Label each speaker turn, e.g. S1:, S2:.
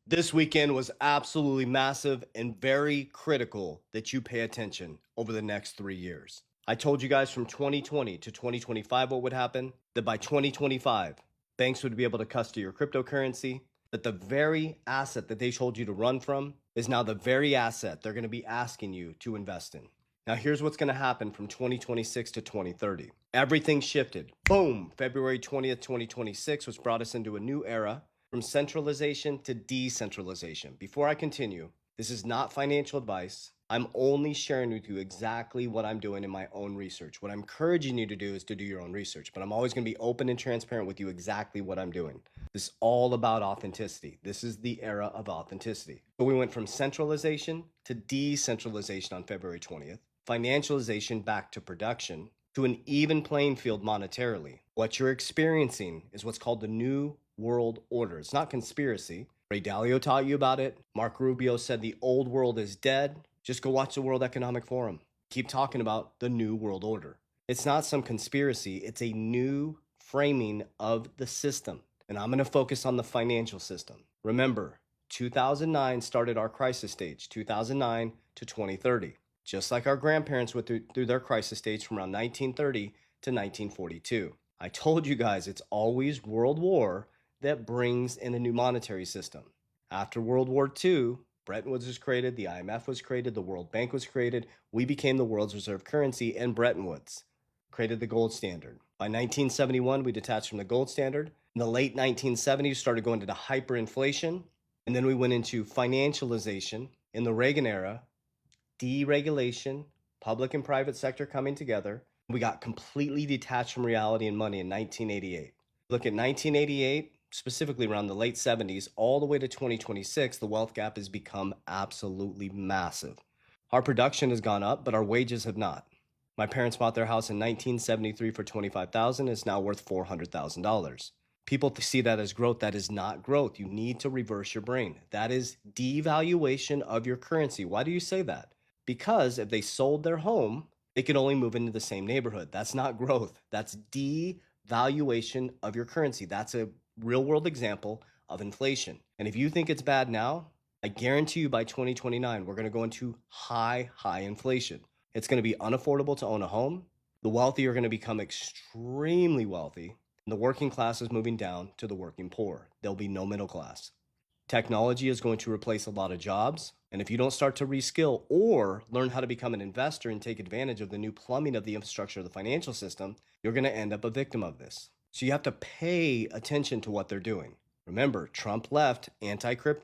S1: This weekend was absolutely massive and very critical that you pay attention over the next 3 years. I told you guys from 2020 to 2025 what would happen, that by 2025, banks would be able to custody your cryptocurrency, that the very asset that they told you to run from is now the very asset they're going to be asking you to invest in. Now, here's what's going to happen from 2026 to 2030. Everything shifted. Boom! February 20th, 2026, which brought us into a new era from centralization to decentralization. Before I continue, this is not financial advice. I'm only sharing with you exactly what I'm doing in my own research. What I'm encouraging you to do is to do your own research, but I'm always going to be open and transparent with you exactly what I'm doing. This is all about authenticity. This is the era of authenticity. So we went from centralization to decentralization on February 20th, financialization back to production, to an even playing field monetarily. What you're experiencing is what's called the New World Order. It's not conspiracy. Ray Dalio taught you about it. Mark Rubio said the old world is dead. Just go watch the World Economic Forum. Keep talking about the New World Order. It's not some conspiracy, it's a new framing of the system. And I'm going to focus on the financial system. Remember, 2009 started our crisis stage, 2009 to 2030. Just like our grandparents went through their crisis stage from around 1930 to 1942. I told you guys it's always World War that brings in a new monetary system. After World War II, Bretton Woods was created, the IMF was created, the World Bank was created. We became the world's reserve currency, and Bretton Woods created the gold standard. By 1971, we detached from the gold standard. In the late 1970s, started going into hyperinflation, and then we went into financialization. In the Reagan era, deregulation, public and private sector coming together. We got completely detached from reality and money in 1988. Look at 1988, specifically around the late 70s, all the way to 2026, the wealth gap has become absolutely massive. Our production has gone up, but our wages have not. My parents bought their house in 1973 for $25,000. It's now worth $400,000. People see that as growth. That is not growth. You need to reverse your brain. That is devaluation of your currency. Why do you say that? Because if they sold their home, they could only move into the same neighborhood. That's not growth. That's devaluation of your currency. That's a real world example of inflation. And if you think it's bad now, I guarantee you by 2029, we're going to go into high inflation. It's going to be unaffordable to own a home. The wealthy are going to become extremely wealthy. And the working class is moving down to the working poor. There'll be no middle class. Technology is going to replace a lot of jobs. And if you don't start to reskill or learn how to become an investor and take advantage of the new plumbing of the infrastructure of the financial system, you're going to end up a victim of this. So you have to pay attention to what they're doing. Remember, Trump left anti-crypto